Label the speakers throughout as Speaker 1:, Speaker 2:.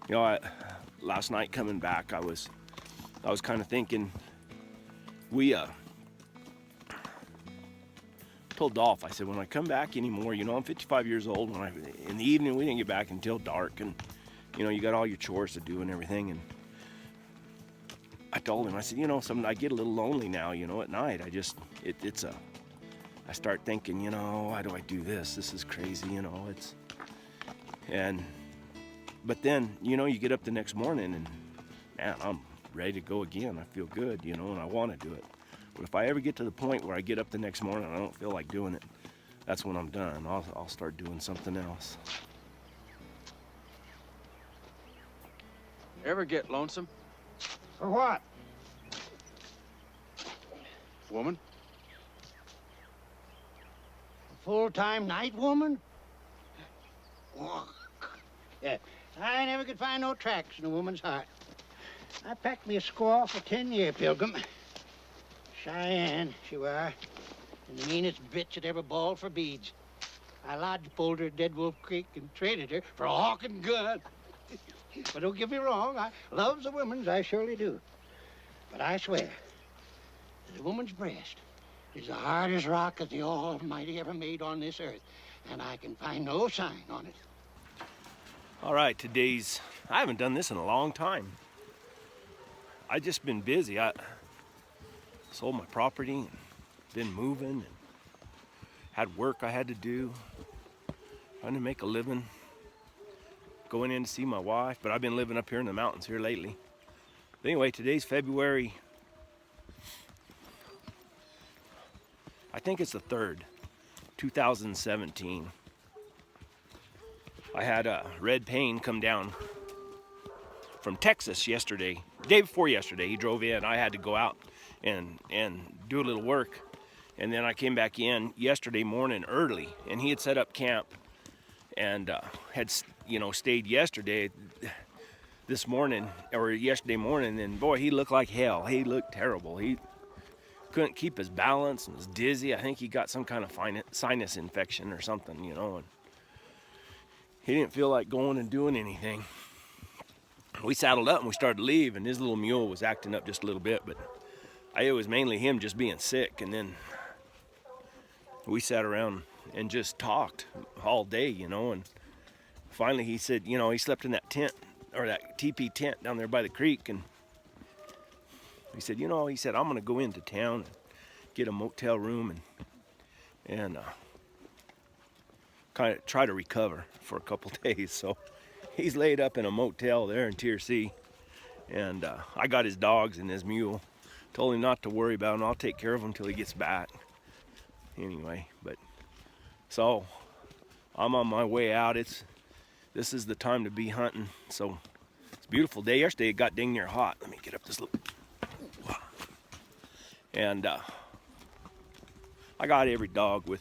Speaker 1: You know, last night coming back, I was kind of thinking, we told Dolph, I said, when I come back anymore, you know, I'm 55 years old. In the evening, we didn't get back until dark, and you know, you got all your chores to do and everything. And I told him, I said, you know, I get a little lonely now, you know, at night. I start thinking, you know, why do I do this? This is crazy, you know, but then, you know, you get up the next morning and, man, I'm ready to go again. I feel good, you know, and I want to do it. But if I ever get to the point where I get up the next morning and I don't feel like doing it, that's when I'm done. I'll start doing something else.
Speaker 2: Ever get lonesome?
Speaker 3: For what?
Speaker 2: Woman?
Speaker 3: A full-time night woman? Yeah, I never could find no tracks in a woman's heart. I packed me a squaw for 10-year pilgrim. Cheyenne, she were. And the meanest bitch that ever bawled for beads. I lodge-pulled her at Dead Wolf Creek and traded her for a hawking gun. But don't get me wrong, I loves the women's, I surely do. But I swear that a woman's breast is the hardest rock that the Almighty ever made on this earth. And I can find no sign on it.
Speaker 1: All right, I haven't done this in a long time. I just been busy. I sold my property and been moving and had work I had to do, trying to make a living, going in to see my wife, but I've been living up here in the mountains here lately. But anyway, today's February, I think it's the 3rd, 2017. I had a Red Payne come down from Texas yesterday, day before yesterday. He drove in. I had to go out and do a little work, and then I came back in yesterday morning early, and he had set up camp and had, you know, stayed yesterday, this morning, or yesterday morning, and boy, he looked like hell. He looked terrible. He couldn't keep his balance and was dizzy. I think he got some kind of sinus infection or something, you know, and he didn't feel like going and doing anything. We saddled up and we started to leave, and his little mule was acting up just a little bit, but it was mainly him just being sick. And then we sat around and just talked all day, you know, and finally he said, you know, he slept in that tent, or that teepee tent down there by the creek, and he said, you know, I'm going to go into town and get a motel room and kind of try to recover for a couple days. So he's laid up in a motel there in Tier C, and I got his dogs and his mule. Told him not to worry about him. I'll take care of him until he gets back. Anyway, so I'm on my way out. This is the time to be hunting. So it's a beautiful day. Yesterday it got dang near hot. Let me get up this little. And I got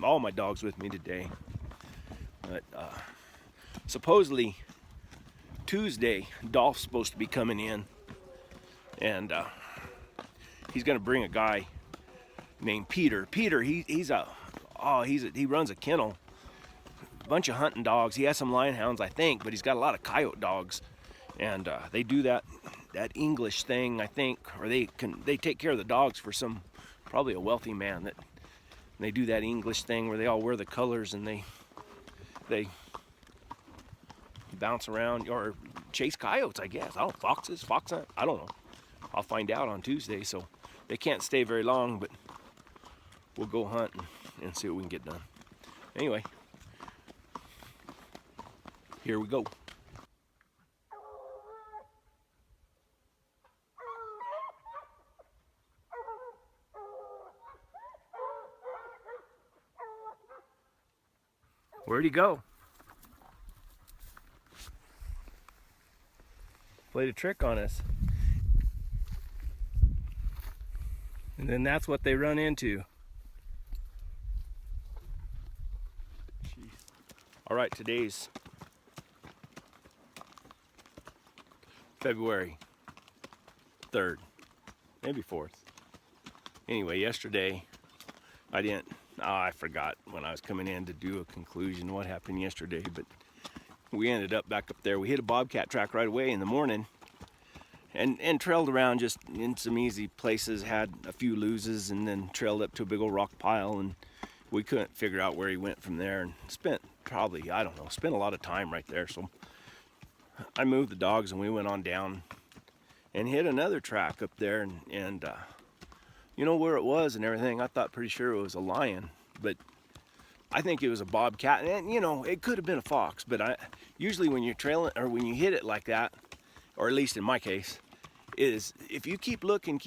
Speaker 1: all my dogs with me today. But supposedly Tuesday, Dolph's supposed to be coming in, and he's gonna bring a guy named Peter. Peter, he runs a kennel, a bunch of hunting dogs. He has some lion hounds, I think, but he's got a lot of coyote dogs, and they do that English thing, I think, or they take care of the dogs for probably a wealthy man, that they do that English thing where they all wear the colors and they bounce around or chase coyotes, I guess. Fox hunt, I don't know. I'll find out on Tuesday. So they can't stay very long, but we'll go hunt and see what we can get done. Anyway, here we go. Where'd he go? Played a trick on us. And then that's what they run into. Jeez. All right, today's February 3rd, maybe 4th. Anyway, yesterday I forgot when I was coming in to do a conclusion what happened yesterday, but we ended up back up there. We hit a bobcat track right away in the morning, and trailed around just in some easy places, had a few loses, and then trailed up to a big old rock pile, and we couldn't figure out where he went from there, and spent probably, I don't know, spent a lot of time right there. So I moved the dogs and we went on down and hit another track up there, and you know where it was and everything. I thought pretty sure it was a lion, but I think it was a bobcat, and you know, it could have been a fox, but usually when you're trailing, or when you hit it like that, or at least in my case, is if you keep looking,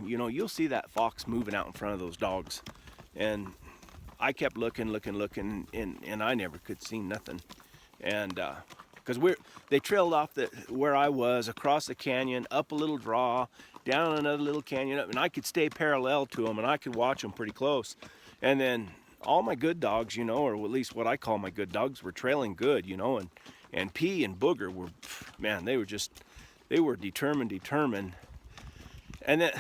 Speaker 1: you know, you'll see that fox moving out in front of those dogs. And I kept looking, and I never could see nothing. And because they trailed off where I was, across the canyon, up a little draw, down another little canyon, up, and I could stay parallel to them, and I could watch them pretty close. And then all my good dogs, you know, or at least what I call my good dogs, were trailing good, you know, and P and Booger were, man, they were determined. And then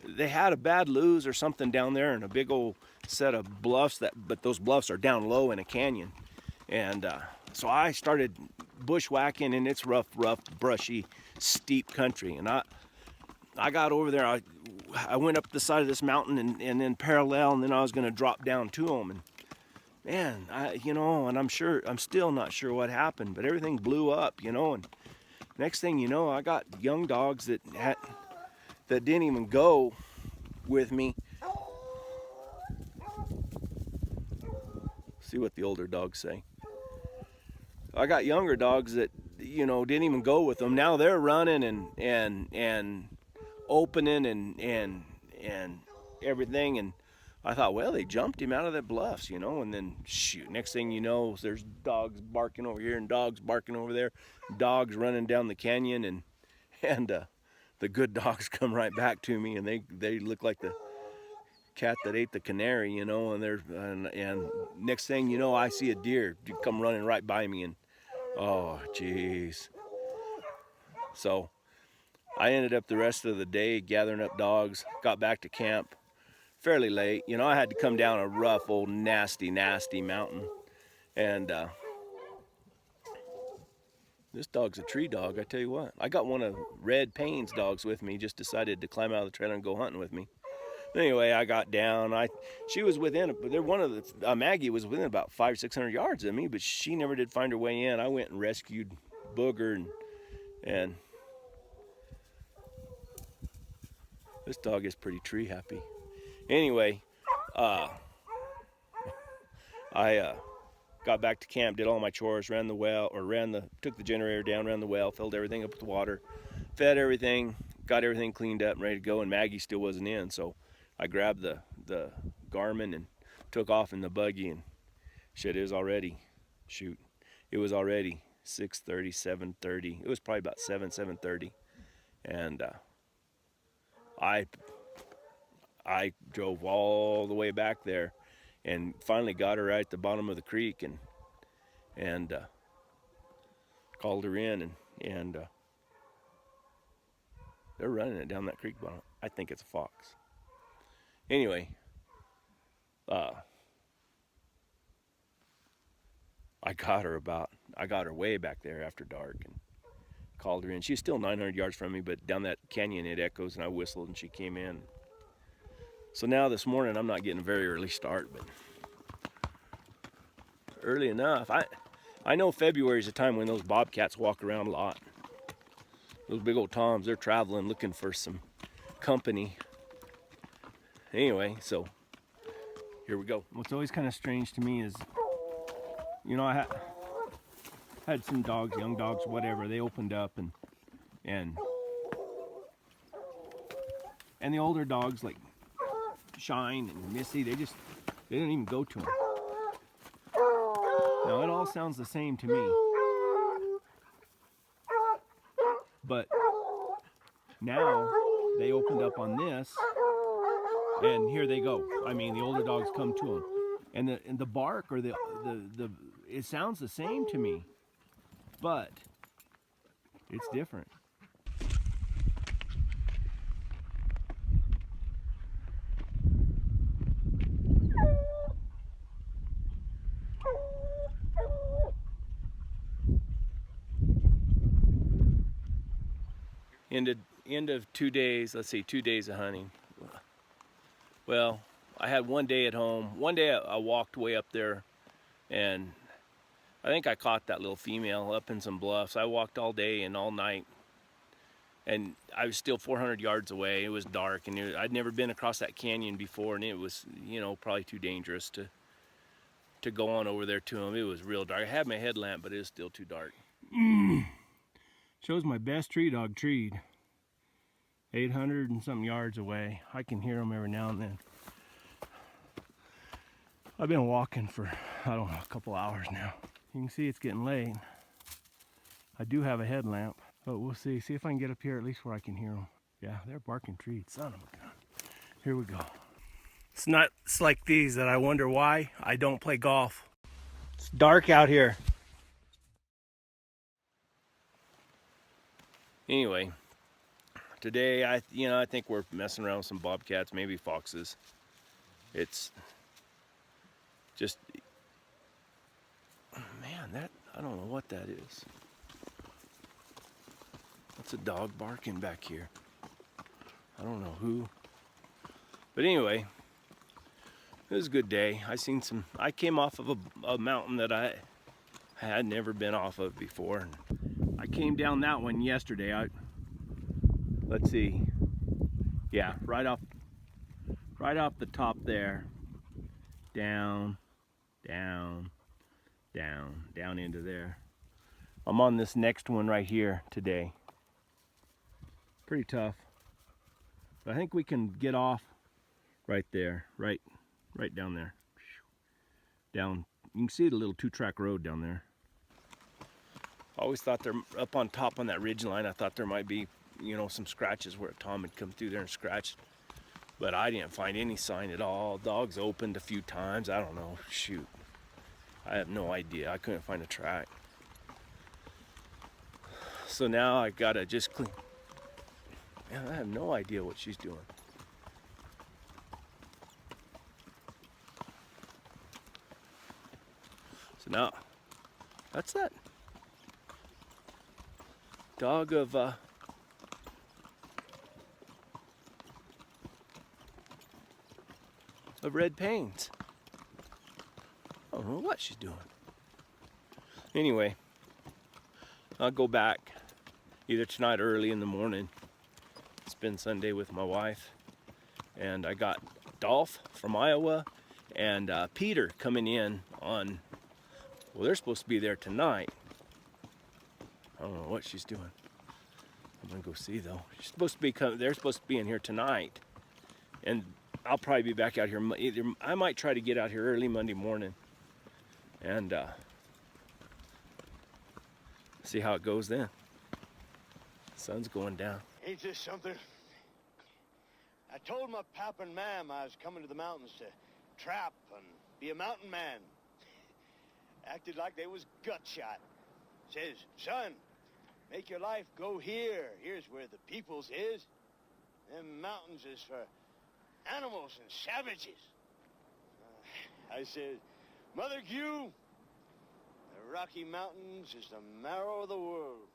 Speaker 1: they had a bad lose or something down there, and a big old set of bluffs, but those bluffs are down low in a canyon. And so I started bushwhacking, and it's rough, brushy, steep country. And I got over there, I went up the side of this mountain and then parallel, and then I was going to drop down to them. And man, you know, and I'm still not sure what happened, but everything blew up, you know. And next thing you know, I got young dogs that didn't even go with me. See what the older dogs say. I got younger dogs that, you know, didn't even go with them. Now they're running and opening and everything. And I thought, well, they jumped him out of the bluffs, you know. And then shoot, next thing you know, there's dogs barking over here and dogs barking over there, dogs running down the canyon, and the good dogs come right back to me, and they look like the cat that ate the canary, you know. And next thing you know, I see a deer come running right by me, and oh geez. So I ended up the rest of the day gathering up dogs, got back to camp fairly late. You know, I had to come down a rough old nasty mountain, and this dog's a tree dog, I tell you what. I got one of Red Payne's dogs with me, just decided to climb out of the trailer and go hunting with me. Anyway, I got down. She was within, Maggie was within about 500-600 yards of me, but she never did find her way in. I went and rescued Booger, and this dog is pretty tree happy. Anyway, I got back to camp, did all my chores, took the generator down, ran the well, filled everything up with water, fed everything, got everything cleaned up and ready to go, and Maggie still wasn't in, so I grabbed the Garmin and took off in the buggy, and shit, it was already 6:30, 7:30. It was probably about 7:30, and I drove all the way back there, and finally got her right at the bottom of the creek, and called her in, and they're running it down that creek bottom. I think it's a fox. Anyway, I got her way back there after dark, and called her in. She's still 900 yards from me, but down that canyon it echoes, and I whistled and she came in. So now this morning I'm not getting a very early start, but early enough. I know February is a time when those bobcats walk around a lot. Those big old toms, they're traveling looking for some company. Anyway, so here we go. What's always kind of strange to me is, you know, I had some dogs, young dogs, whatever. They opened up, and the older dogs like Shine and Missy, they didn't even go to them. Now it all sounds the same to me, but now they opened up on this, and here they go. I mean, the older dogs come to them, and the bark or the it sounds the same to me, but it's different. End of 2 days. Let's see, 2 days of hunting. Well, I had 1 day at home. One day I walked way up there, and I think I caught that little female up in some bluffs. I walked all day and all night, and I was still 400 yards away. It was dark, and I'd never been across that canyon before, and it was, you know, probably too dangerous to go on over there to them. It was real dark. I had my headlamp, but it was still too dark. Shows my best tree dog treed 800 and something yards away. I can hear them every now and then. I've been walking for, I don't know, a couple hours now. You can see it's getting late. I do have a headlamp, but we'll see. See if I can get up here at least where I can hear them. Yeah, they're barking trees. Son of a gun. Here we go. It's nuts like these that I wonder why I don't play golf. It's dark out here. Anyway, today I think we're messing around with some bobcats, maybe foxes. It's just, man, that, I don't know what that is. That's a dog barking back here. I don't know who. But anyway, it was a good day. I came off of a mountain that I had never been off of before. I came down that one yesterday. Let's see. Yeah, right off the top there. Down into there. I'm on this next one right here today. Pretty tough. But I think we can get off right there, right down there. Down, you can see the little 2-track road down there. I always thought they're up on top on that ridge line. I thought there might be, you know, some scratches where Tom had come through there and scratched. But I didn't find any sign at all. Dogs opened a few times. I don't know. Shoot. I have no idea. I couldn't find a track. So now I gotta just clean. Man, I have no idea what she's doing. So now, that's that dog of red pains. I don't know what she's doing. Anyway, I'll go back either tonight or early in the morning. Spend Sunday with my wife. And I got Dolph from Iowa and Peter coming in on, well, they're supposed to be there tonight. I don't know what she's doing. I'm gonna go see though. She's supposed to be they're supposed to be in here tonight. And I'll probably be back out here. I might try to get out here early Monday morning and see how it goes then. Sun's going down.
Speaker 4: Ain't this something? I told my pap and mam I was coming to the mountains to trap and be a mountain man. Acted like they was gut shot. Says, son, make your life go here. Here's where the people's is. Them mountains is for animals and savages. I said, Mother Gue, the Rocky Mountains is the marrow of the world.